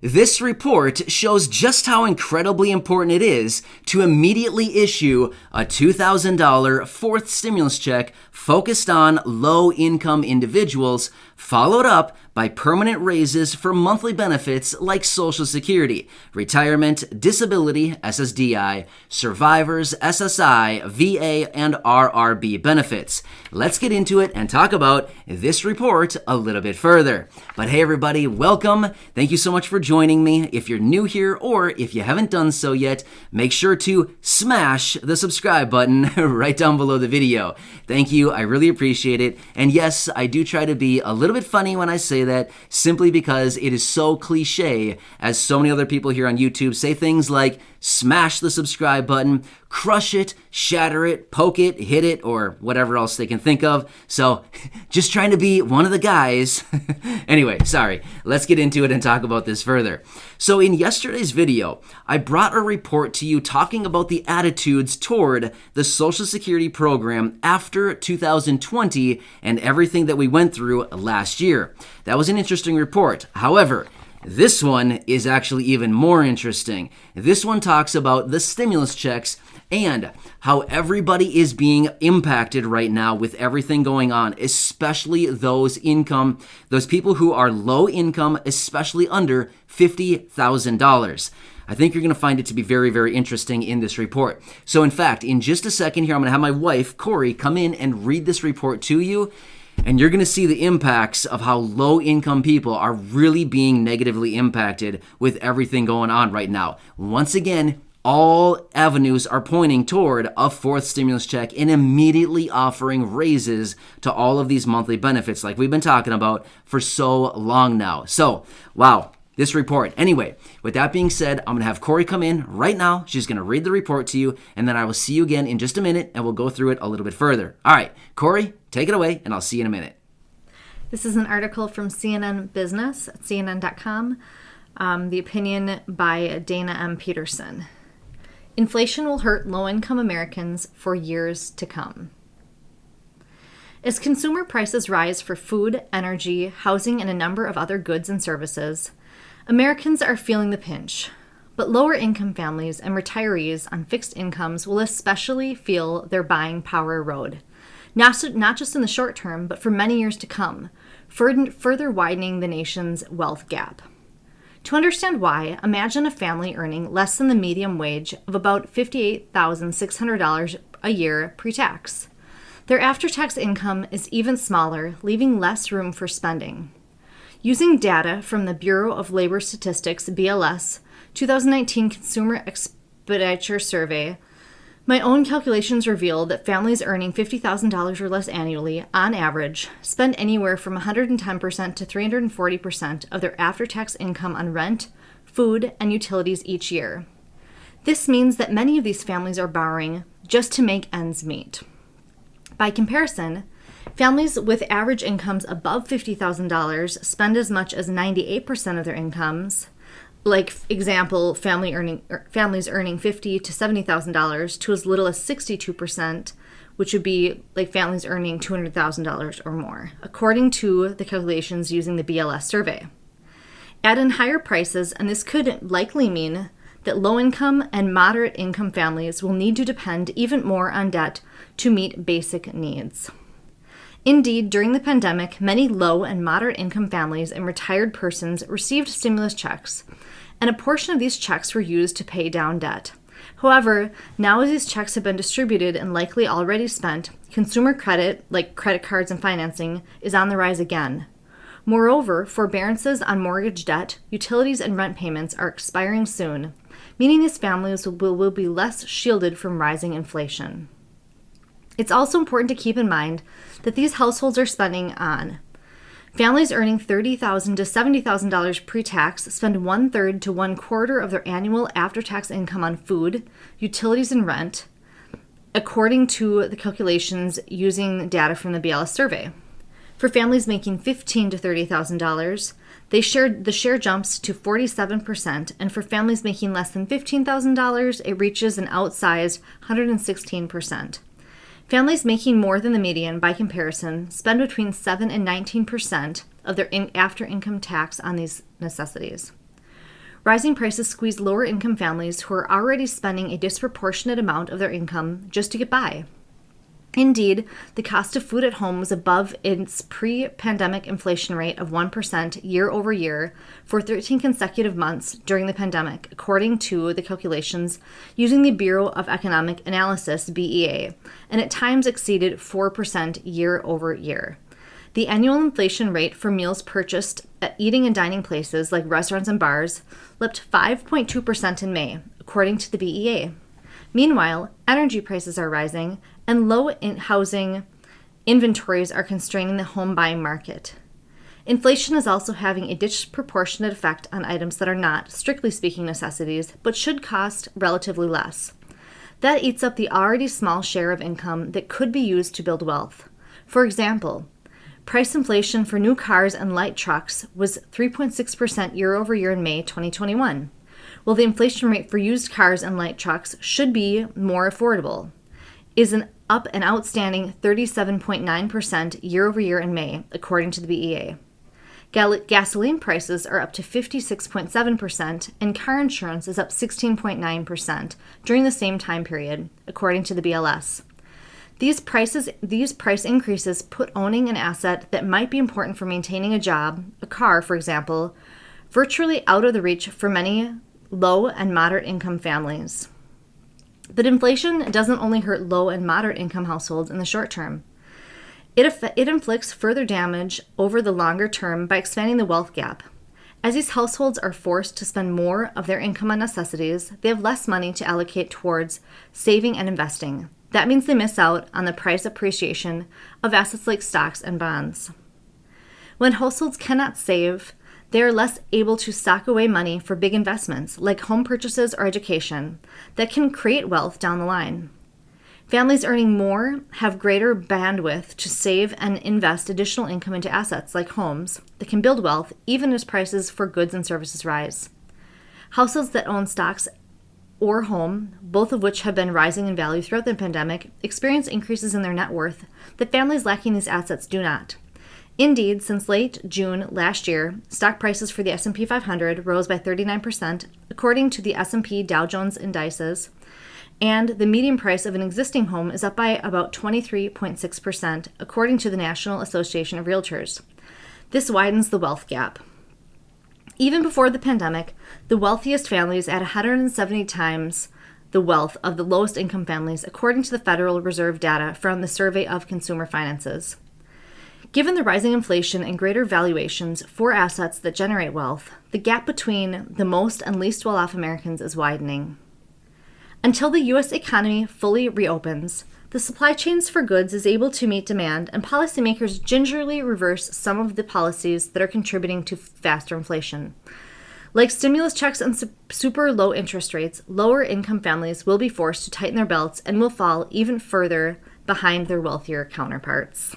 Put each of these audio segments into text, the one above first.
This report shows just how incredibly important it is to immediately issue a $2,000 fourth stimulus check focused on low-income individuals, followed up by permanent raises for monthly benefits like Social Security, retirement, disability, SSDI, survivors, SSI, VA, and RRB benefits. Let's get into it and talk about this report a little bit further. But hey everybody, welcome. Thank you so much for joining me. If you're new here or if you haven't done so yet, make sure to smash the subscribe button right down below the video. Thank you. I really appreciate it. And yes, I do try to be a little bit funny when I say that, simply because it is so cliche, as so many other people here on YouTube say things like smash the subscribe button, crush it, shatter it, poke it, hit it, or whatever else they can think of. So just trying to be one of the guys. Anyway, sorry. Let's get into it and talk about this further. So in yesterday's video, I brought a report to you talking about the attitudes toward the Social Security program after 2020 and everything that we went through last year. That was an interesting report. However, this one is actually even more interesting. This one talks about the stimulus checks and how everybody is being impacted right now with everything going on, especially those people who are low income, especially under $50,000. I think you're going to find it to be very, very interesting in this report. So in fact, in just a second here, I'm going to have my wife, Corey, come in and read this report to you. And you're going to see the impacts of how low-income people are really being negatively impacted with everything going on right now. Once again, all avenues are pointing toward a fourth stimulus check and immediately offering raises to all of these monthly benefits like we've been talking about for so long now. So, wow. This report. Anyway, with that being said, I'm going to have Corey come in right now. She's going to read the report to you, and then I will see you again in just a minute, and we'll go through it a little bit further. All right, Corey, take it away, and I'll see you in a minute. This is an article from CNN Business at CNN.com. The opinion by Dana M. Peterson. Inflation will hurt low-income Americans for years to come. As consumer prices rise for food, energy, housing, and a number of other goods and services, Americans are feeling the pinch, but lower-income families and retirees on fixed incomes will especially feel their buying power erode, not just in the short term, but for many years to come, further widening the nation's wealth gap. To understand why, imagine a family earning less than the median wage of about $58,600 a year pre-tax. Their after-tax income is even smaller, leaving less room for spending. Using data from the Bureau of Labor Statistics, BLS, 2019 Consumer Expenditure Survey, my own calculations reveal that families earning $50,000 or less annually, on average, spend anywhere from 110% to 340% of their after-tax income on rent, food, and utilities each year. This means that many of these families are borrowing just to make ends meet. By comparison, families with average incomes above $50,000 spend as much as 98% of their incomes. Like example, families earning $50,000 to $70,000 to as little as 62%, which would be like families earning $200,000 or more, according to the calculations using the BLS survey. Add in higher prices, and this could likely mean that low-income and moderate-income families will need to depend even more on debt to meet basic needs. Indeed, during the pandemic, many low and moderate-income families and retired persons received stimulus checks, and a portion of these checks were used to pay down debt. However, now as these checks have been distributed and likely already spent, consumer credit, like credit cards and financing, is on the rise again. Moreover, forbearances on mortgage debt, utilities, and rent payments are expiring soon, meaning these families will be less shielded from rising inflation. It's also important to keep in mind that these households are spending on families earning $30,000 to $70,000 pre-tax spend 1/3 to 1/4 of their annual after-tax income on food, utilities, and rent, according to the calculations using data from the BLS survey. For families making $15,000 to $30,000, the share jumps to 47%, and for families making less than $15,000, it reaches an outsized 116%. Families making more than the median, by comparison, spend between 7 and 19% of their after-income tax on these necessities. Rising prices squeeze lower income families who are already spending a disproportionate amount of their income just to get by. Indeed, the cost of food at home was above its pre-pandemic inflation rate of 1% year over year for 13 consecutive months during the pandemic, according to the calculations using the Bureau of Economic Analysis, BEA, and at times exceeded 4% year over year. The annual inflation rate for meals purchased at eating and dining places like restaurants and bars leapt 5.2% in May, according to the BEA. Meanwhile, energy prices are rising, and low housing inventories are constraining the home buying market. Inflation is also having a disproportionate effect on items that are not, strictly speaking, necessities, but should cost relatively less. That eats up the already small share of income that could be used to build wealth. For example, price inflation for new cars and light trucks was 3.6% year over year in May 2021. While the inflation rate for used cars and light trucks should be more affordable, is up an outstanding 37.9% year over year in May, according to the BEA. Gasoline prices are up to 56.7%, and car insurance is up 16.9% during the same time period, according to the BLS. These price increases put owning an asset that might be important for maintaining a job, a car, for example, virtually out of the reach for many low and moderate income families. But inflation doesn't only hurt low and moderate income households in the short term. It inflicts further damage over the longer term by expanding the wealth gap. As these households are forced to spend more of their income on necessities, they have less money to allocate towards saving and investing. That means they miss out on the price appreciation of assets like stocks and bonds. When households cannot save, they are less able to sock away money for big investments like home purchases or education that can create wealth down the line. Families earning more have greater bandwidth to save and invest additional income into assets like homes that can build wealth even as prices for goods and services rise. Households that own stocks or home, both of which have been rising in value throughout the pandemic, experience increases in their net worth that families lacking these assets do not. Indeed, since late June last year, stock prices for the S&P 500 rose by 39%, according to the S&P Dow Jones Indices, and the median price of an existing home is up by about 23.6%, according to the National Association of Realtors. This widens the wealth gap. Even before the pandemic, the wealthiest families had 170 times the wealth of the lowest income families, according to the Federal Reserve data from the Survey of Consumer Finances. Given the rising inflation and greater valuations for assets that generate wealth, the gap between the most and least well-off Americans is widening. Until the U.S. economy fully reopens, the supply chains for goods is able to meet demand, and policymakers gingerly reverse some of the policies that are contributing to faster inflation. Like stimulus checks and super low interest rates, lower income families will be forced to tighten their belts and will fall even further behind their wealthier counterparts.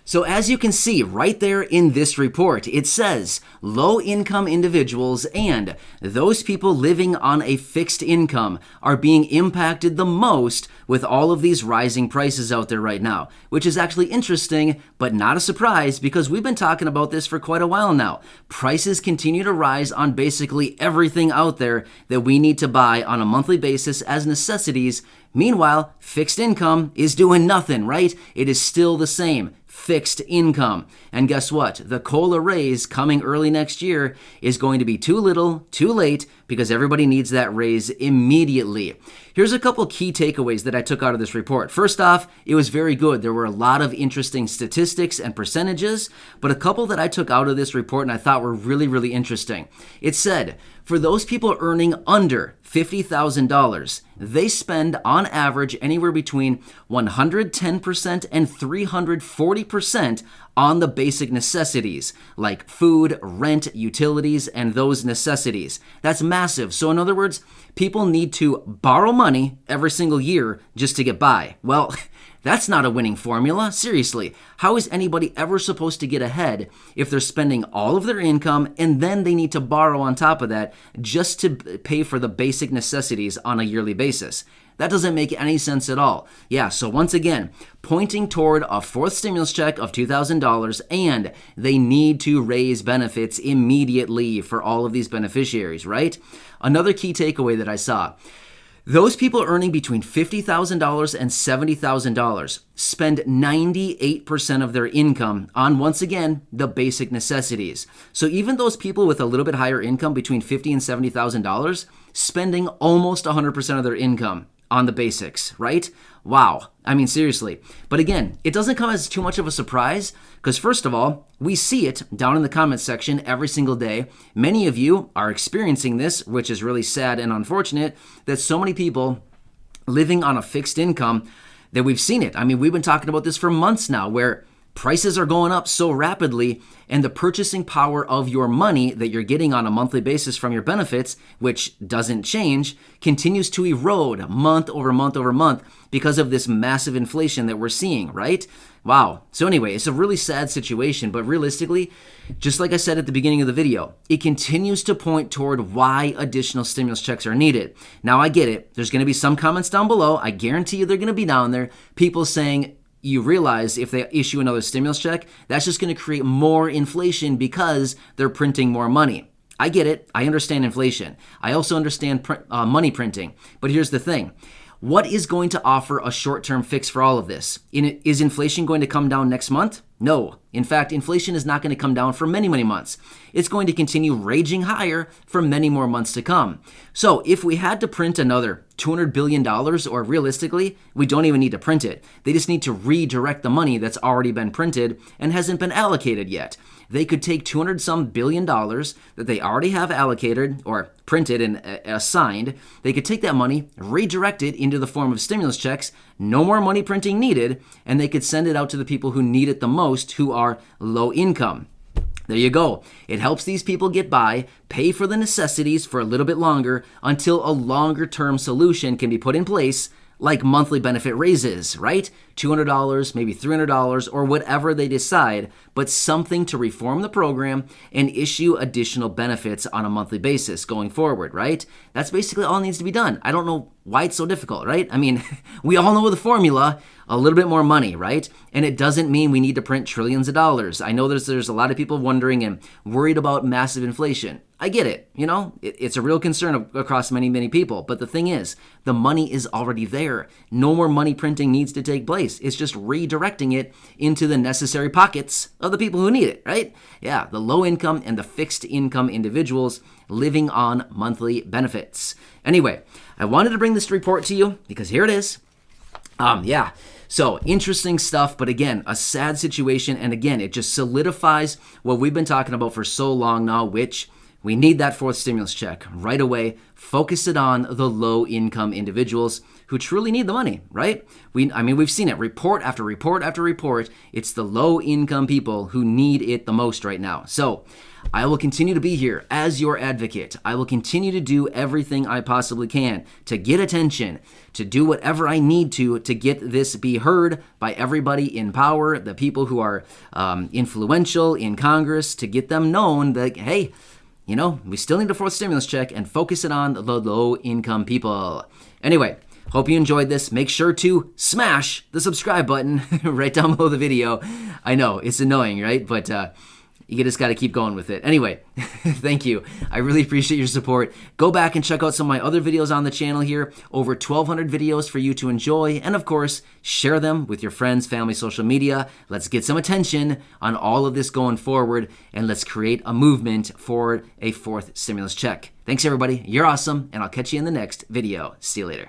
So as you can see right there in this report, it says low-income individuals and those people living on a fixed income are being impacted the most with all of these rising prices out there right now, which is actually interesting, but not a surprise because we've been talking about this for quite a while now. Prices continue to rise on basically everything out there that we need to buy on a monthly basis as necessities. Meanwhile, fixed income is doing nothing, right? It is still the same. Fixed income. And guess what? The COLA raise coming early next year is going to be too little, too late, because everybody needs that raise immediately. Here's a couple key takeaways that I took out of this report. First off, it was very good. There were a lot of interesting statistics and percentages, but a couple that I took out of this report and I thought were really, really interesting. It said, for those people earning under $50,000, they spend on average anywhere between 110% and 340% on the basic necessities like food, rent, utilities, and those necessities. That's massive. So in other words, people need to borrow money every single year just to get by. Well, That's not a winning formula. Seriously, how is anybody ever supposed to get ahead if they're spending all of their income and then they need to borrow on top of that just to pay for the basic necessities on a yearly basis? That doesn't make any sense at all. Yeah, so once again, pointing toward a fourth stimulus check of $2,000, and they need to raise benefits immediately for all of these beneficiaries, right? Another key takeaway that I saw: those people earning between $50,000 and $70,000 spend 98% of their income on, once again, the basic necessities. So even those people with a little bit higher income, between $50,000 and $70,000, spending almost 100% of their income on the basics, right? Wow. I mean, seriously. But again, it doesn't come as too much of a surprise because, first of all, we see it down in the comments section every single day. Many of you are experiencing this, which is really sad and unfortunate that so many people living on a fixed income, that we've seen it. I mean, we've been talking about this for months now, where prices are going up so rapidly, and the purchasing power of your money that you're getting on a monthly basis from your benefits, which doesn't change, continues to erode month over month over month because of this massive inflation that we're seeing, right? Wow. So anyway, it's a really sad situation, but realistically, just like I said at the beginning of the video, it continues to point toward why additional stimulus checks are needed. Now, I get it. There's going to be some comments down below. I guarantee you they're going to be down there. People saying, you realize if they issue another stimulus check, that's just going to create more inflation because they're printing more money. I get it. I understand inflation. I also understand money printing. But here's the thing. What is going to offer a short-term fix for all of this? Is inflation going to come down next month? No. In fact, inflation is not going to come down for many, many months. It's going to continue raging higher for many more months to come. So if we had to print another $200 billion, or realistically, we don't even need to print it. They just need to redirect the money that's already been printed and hasn't been allocated yet. They could take $200-some billion that they already have allocated or printed and assigned. They could take that money, redirect it into the form of stimulus checks, no more money printing needed, and they could send it out to the people who need it the most, who are low income. There you go. It helps these people get by, pay for the necessities for a little bit longer until a longer term solution can be put in place, like monthly benefit raises, right? $200, maybe $300, or whatever they decide, but something to reform the program and issue additional benefits on a monthly basis going forward, right? That's basically all that needs to be done. I don't know why it's so difficult, right? I mean, we all know the formula, a little bit more money, right? And it doesn't mean we need to print trillions of dollars. I know there's a lot of people wondering and worried about massive inflation. I get it. You know, it's a real concern across many, many people. But the thing is, the money is already there. No more money printing needs to take place. It's just redirecting it into the necessary pockets of the people who need it, right? Yeah, the low income and the fixed income individuals living on monthly benefits. Anyway, I wanted to bring this report to you because here it is. So interesting stuff, but again, a sad situation. And again, it just solidifies what we've been talking about for so long now, which we need that fourth stimulus check right away. Focus it on the low-income individuals who truly need the money, right? We've seen it report after report after report. It's the low-income people who need it the most right now. So I will continue to be here as your advocate. I will continue to do everything I possibly can to get attention, to do whatever I need to get this be heard by everybody in power, the people who are influential in Congress, to get them known that, hey, you know, we still need a fourth stimulus check and focus it on the low-income people. Anyway, hope you enjoyed this. Make sure to smash the subscribe button right down below the video. I know, it's annoying, right? But you just got to keep going with it. Anyway, thank you. I really appreciate your support. Go back and check out some of my other videos on the channel here. Over 1,200 videos for you to enjoy. And of course, share them with your friends, family, social media. Let's get some attention on all of this going forward. And let's create a movement for a fourth stimulus check. Thanks, everybody. You're awesome. And I'll catch you in the next video. See you later.